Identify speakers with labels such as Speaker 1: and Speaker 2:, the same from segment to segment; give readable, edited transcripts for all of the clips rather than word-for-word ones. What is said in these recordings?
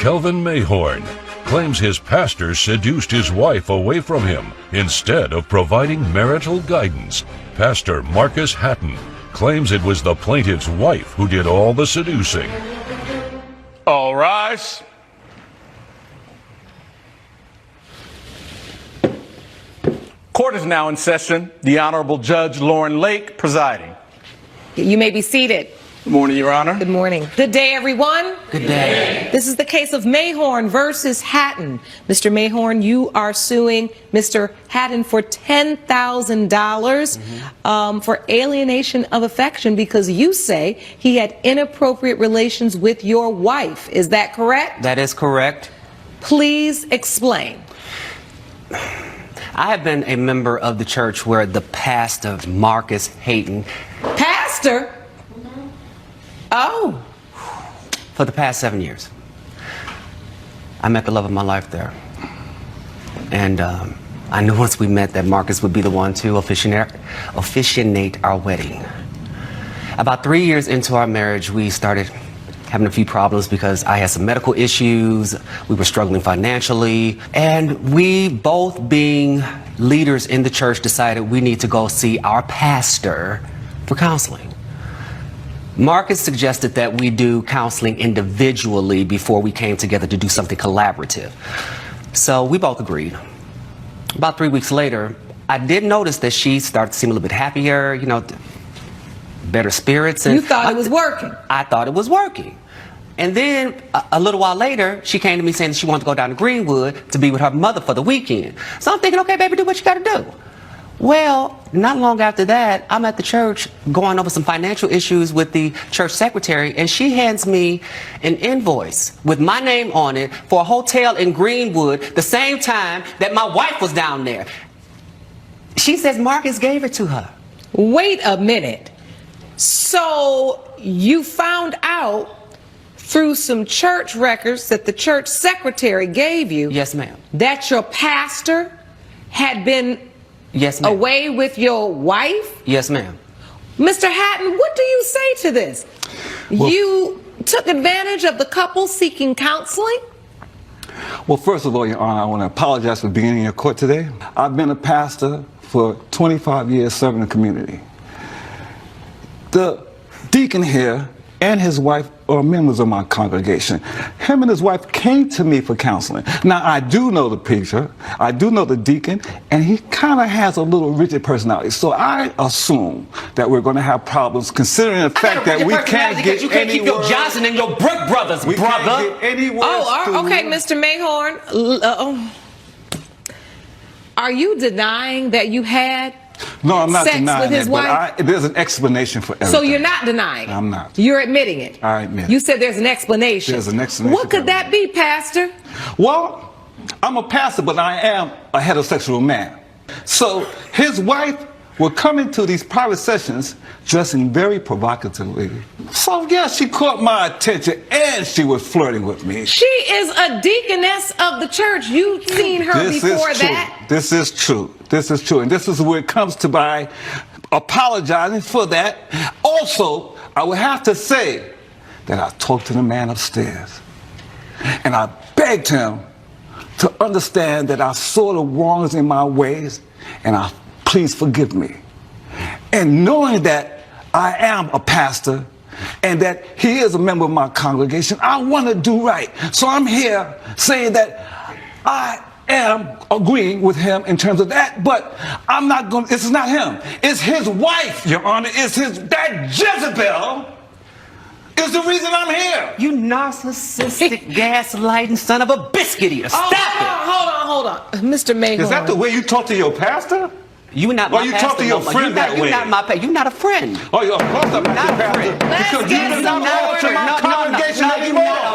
Speaker 1: Kelvin Mayhorn claims his pastor seduced his wife away from him instead of providing marital guidance. Pastor Marcus Hatton claims it was the plaintiff's wife who did all the seducing.
Speaker 2: All rise. Court is now in session. The Honorable Judge Lauren Lake presiding.
Speaker 3: You may be seated.
Speaker 2: Good morning, Your Honor.
Speaker 3: Good morning. Good day, everyone.
Speaker 4: Good day.
Speaker 3: This is the case of Mayhorn versus Hatton. Mr. Mayhorn, you are suing Mr. Hatton for $10,000 for alienation of affection because you say he had inappropriate relations with your wife. Is that correct?
Speaker 4: That is correct.
Speaker 3: Please explain.
Speaker 4: I have been a member of the church where the pastor, Marcus Hatton.
Speaker 3: Pastor? Oh.
Speaker 4: For the past 7 years. I met the love of my life there. And I knew once we met that Marcus would be the one to officiate our wedding. About 3 years into our marriage, we started having a few problems because I had some medical issues, we were struggling financially, and we both being leaders in the church decided we need to go see our pastor for counseling. Marcus suggested that we do counseling individually before we came together to do something collaborative. So we both agreed. About 3 weeks later, I did notice that she started to seem a little bit happier, you know, better spirits. And
Speaker 3: you thought it was working?
Speaker 4: I thought it was working. And then a little while later, she came to me saying she wanted to go down to Greenwood to be with her mother for the weekend. So I'm thinking, okay, baby, do what you got to do. Well, not long after that, I'm at the church going over some financial issues with the church secretary, and she hands me an invoice with my name on it for a hotel in Greenwood the same time that my wife was down there. She says Marcus gave it to her.
Speaker 3: Wait a minute. So you found out through some church records that the church secretary gave you?
Speaker 4: Yes, ma'am.
Speaker 3: That your pastor had been
Speaker 4: yes, ma'am.
Speaker 3: Away with your wife?
Speaker 4: Yes, ma'am.
Speaker 3: Mr. Hatton, what do you say to this? Well, you took advantage of the couple seeking counseling?
Speaker 5: Well, first of all, Your Honor, I want to apologize for being in your court today. I've been a pastor for 25 years serving the community. The deacon here and his wife are members of my congregation. Him and his wife came to me for counseling. Now, I do know the preacher, I do know the deacon, and he kind of has a little rigid personality. So I assume that we're going to have problems considering the fact that we can't get
Speaker 4: you can't
Speaker 5: any
Speaker 4: keep your
Speaker 5: word.
Speaker 4: Johnson and your Brick brothers,
Speaker 5: we
Speaker 4: brother.
Speaker 5: Can't get any words
Speaker 3: okay, Mr. Mayhorn. Are you denying that you had
Speaker 5: No, I'm not
Speaker 3: sex
Speaker 5: denying
Speaker 3: with his
Speaker 5: that,
Speaker 3: wife?
Speaker 5: but there's an explanation for everything.
Speaker 3: So you're not denying it?
Speaker 5: I'm not.
Speaker 3: You're admitting it?
Speaker 5: I admit it.
Speaker 3: You said there's an explanation.
Speaker 5: There's an explanation.
Speaker 3: What could that be, Pastor?
Speaker 5: Well, I'm a pastor, but I am a heterosexual man. So his wife would come into these private sessions dressing very provocatively. So yeah, she caught my attention and she was flirting with me.
Speaker 3: She is a deaconess of the church. You've seen her before that.
Speaker 5: This is true. This is true. And this is where it comes to my apologizing for that. Also, I would have to say that I talked to the man upstairs and I begged him to understand that I saw the wrongs in my ways and please forgive me. And knowing that I am a pastor and that he is a member of my congregation, I want to do right. So I'm here saying that I am agreeing with him in terms of that, but I'm not going. This is not him. It's his wife, Your Honor. It's that Jezebel is the reason I'm here.
Speaker 4: You narcissistic, gaslighting son of a biscuit eater. Stop it.
Speaker 3: Hold on. Mr. Mayhorn.
Speaker 5: Is that the way you talk to your pastor?
Speaker 4: You not my
Speaker 5: or you
Speaker 4: pastor.
Speaker 5: talk to your friend that way?
Speaker 4: You're not my pastor. You're not a friend.
Speaker 5: Oh, you're not
Speaker 4: not a friend.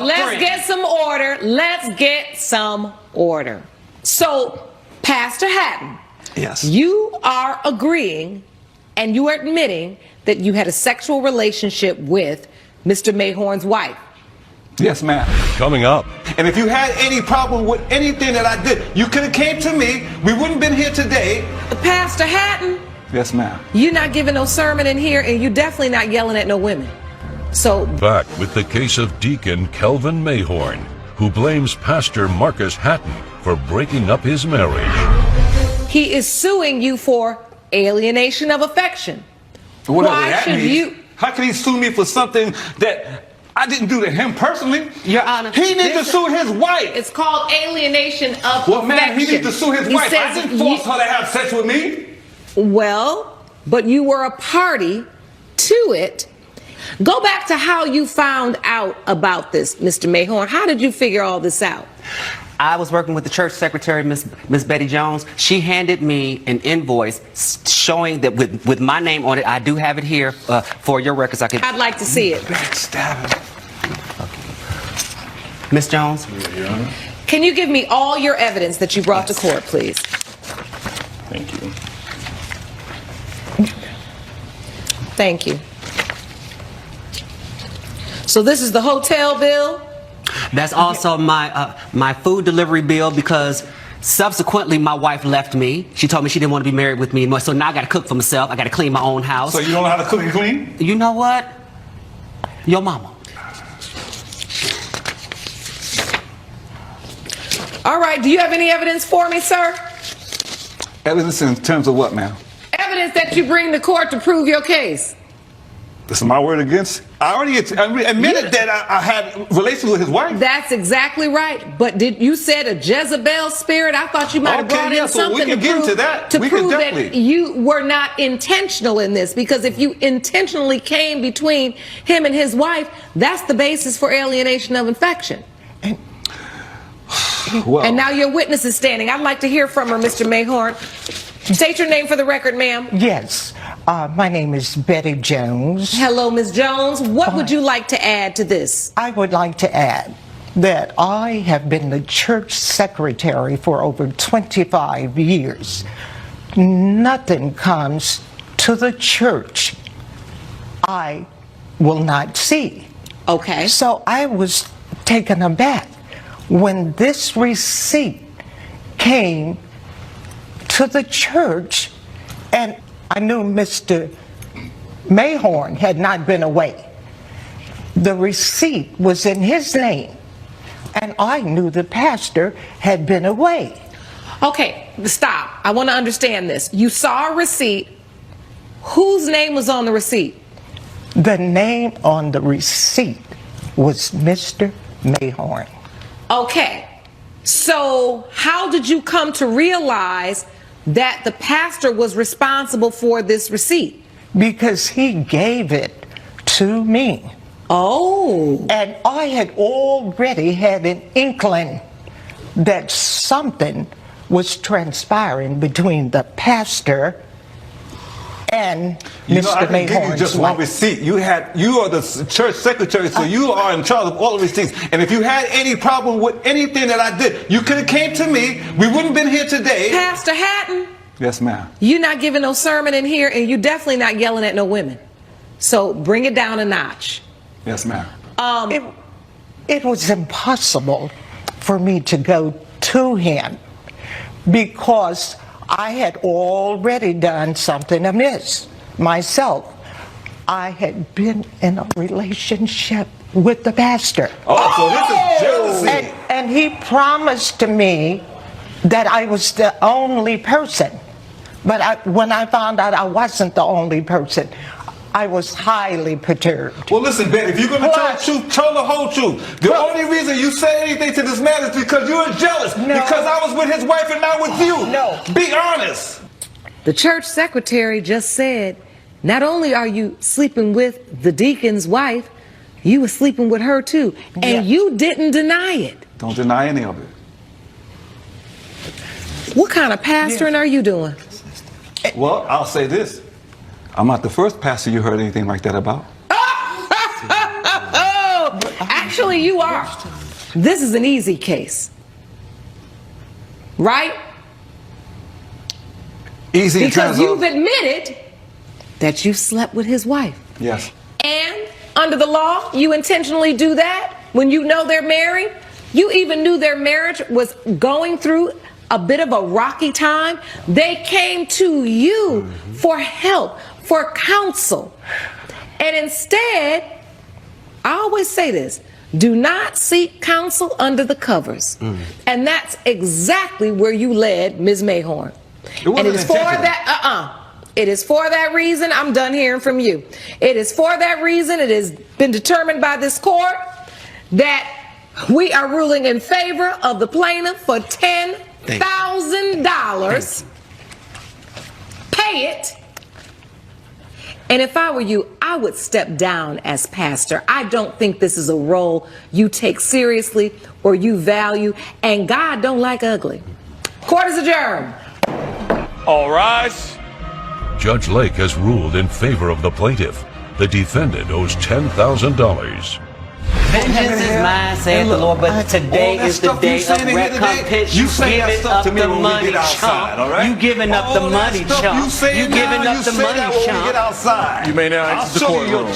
Speaker 3: Let's get some order. Let's get some order. So, Pastor Hatton,
Speaker 5: yes,
Speaker 3: you are agreeing and you are admitting that you had a sexual relationship with Mr. Mayhorn's wife.
Speaker 5: Yes, ma'am.
Speaker 1: Coming up.
Speaker 5: And if you had any problem with anything that I did, you could have came to me. We wouldn't have been here today.
Speaker 3: Pastor Hatton.
Speaker 5: Yes, ma'am.
Speaker 3: You're not giving no sermon in here, and you're definitely not yelling at no women. So
Speaker 1: Back with the case of Deacon Kelvin Mayhorn who blames Pastor Marcus Hatton for breaking up his marriage.
Speaker 3: He is suing you for alienation of affection.
Speaker 5: Whatever
Speaker 3: Why
Speaker 5: that
Speaker 3: should
Speaker 5: means.
Speaker 3: you?
Speaker 5: How can he sue me for something that I didn't do to him personally?
Speaker 4: Your Honor,
Speaker 5: He needs to sue his wife.
Speaker 3: It's called alienation of
Speaker 5: Well,
Speaker 3: affection.
Speaker 5: man, he needs to sue his
Speaker 3: He
Speaker 5: wife. I
Speaker 3: says
Speaker 5: didn't force her to have sex with me.
Speaker 3: Well, but you were a party to it. Go back to how you found out about this, Mr. Mayhorn. How did you figure all this out?
Speaker 4: I was working with the church secretary, Miss Betty Jones. She handed me an invoice showing that with my name on it. I do have it here for your records.
Speaker 3: I'd like to see it.
Speaker 5: Backstabbing.
Speaker 4: Miss Jones?
Speaker 3: Can you give me all your evidence that you brought to court, please?
Speaker 2: Thank you.
Speaker 3: Thank you. So this is the hotel bill?
Speaker 4: That's also my food delivery bill, because subsequently my wife left me. She told me she didn't want to be married with me anymore, so now I got to cook for myself. I got to clean my own house.
Speaker 5: So you don't know how to cook and clean?
Speaker 4: You know what? Your mama.
Speaker 3: All right, do you have any evidence for me, sir?
Speaker 5: Evidence in terms of what, ma'am?
Speaker 3: Evidence that you bring to court to prove your case.
Speaker 5: This is my word against. I already admitted that I had relations with his wife.
Speaker 3: That's exactly right. But you said a Jezebel spirit? I thought you might have
Speaker 5: Okay,
Speaker 3: brought
Speaker 5: yeah,
Speaker 3: in
Speaker 5: so we
Speaker 3: something
Speaker 5: can
Speaker 3: to
Speaker 5: get
Speaker 3: prove,
Speaker 5: into that.
Speaker 3: to
Speaker 5: We can
Speaker 3: prove that
Speaker 5: definitely.
Speaker 3: you were not intentional in this. Because if you intentionally came between him and his wife, that's the basis for alienation of affection.
Speaker 5: Well,
Speaker 3: And now your witness is standing. I'd like to hear from her, Mr. Mayhorn. State your name for the record, ma'am.
Speaker 6: Yes, my name is Betty Jones.
Speaker 3: Hello, Ms. Jones. What would you like to add to this?
Speaker 6: I would like to add that I have been the church secretary for over 25 years. Nothing comes to the church I will not see.
Speaker 3: Okay.
Speaker 6: So I was taken aback when this receipt came to the church, and I knew Mr. Mayhorn had not been away. The receipt was in his name, and I knew the pastor had been away.
Speaker 3: Okay, stop. I want to understand this. You saw a receipt. Whose name was on the receipt?
Speaker 6: The name on the receipt was Mr. Mayhorn.
Speaker 3: Okay. So how did you come to realize that the pastor was responsible for this receipt?
Speaker 6: Because he gave it to me.
Speaker 3: Oh.
Speaker 6: And I had already had an inkling that something was transpiring between the pastor and
Speaker 5: you know, I
Speaker 6: Mr.
Speaker 5: can give you
Speaker 6: Mayhorn's
Speaker 5: just one
Speaker 6: wife.
Speaker 5: receipt. You are the church secretary, so you are in charge of all the receipts. And if you had any problem with anything that I did, you could have came to me. We wouldn't have been here today.
Speaker 3: Pastor Hatton,
Speaker 5: Yes, ma'am.
Speaker 3: you're not giving no sermon in here, and you're definitely not yelling at no women. So bring it down a notch.
Speaker 5: Yes, ma'am.
Speaker 6: It was impossible for me to go to him because I had already done something amiss myself. I had been in a relationship with the pastor.
Speaker 5: Oh, so this is jealousy.
Speaker 6: And he promised to me that I was the only person. But when I found out I wasn't the only person, I was highly perturbed.
Speaker 5: Well, listen, Ben, if you're going to tell the truth, tell the whole truth. The only reason you say anything to this man is because you're jealous.
Speaker 6: No.
Speaker 5: Because I was with his wife and not with you.
Speaker 6: No.
Speaker 5: Be honest.
Speaker 3: The church secretary just said, not only are you sleeping with the deacon's wife, you were sleeping with her too. And
Speaker 6: Yes.
Speaker 3: you didn't deny it.
Speaker 5: Don't deny any of it.
Speaker 3: What kind of pastoring are you doing?
Speaker 5: Well, I'll say this. I'm not the first pastor you heard anything like that about.
Speaker 3: Oh, actually you are. This is an easy case. Right?
Speaker 5: Easy in
Speaker 3: Because
Speaker 5: terms
Speaker 3: you've
Speaker 5: of...
Speaker 3: admitted that you slept with his wife.
Speaker 5: Yes.
Speaker 3: And under the law, you intentionally do that when you know they're married. You even knew their marriage was going through a bit of a rocky time. They came to you for help, for counsel. And instead, I always say this, Do not seek counsel under the covers. And that's exactly where you led Ms. Mayhorn. And it is for that, it is for that reason, I'm done hearing from you. It is for that reason, it has been determined by this court that we are ruling in favor of the plaintiff for $10,000. Pay it. And if I were you, I would step down as pastor. I don't think this is a role you take seriously or you value, and God don't like ugly. Court is adjourned.
Speaker 2: All rise.
Speaker 1: Judge Lake has ruled in favor of the plaintiff. The defendant owes $10,000.
Speaker 4: Vengeance is mine, saith the Lord, but today is the day of recompense. You giving up the money, chump. You giving up the money, chump. You giving up the money, chump.
Speaker 2: You may now exit the courtroom.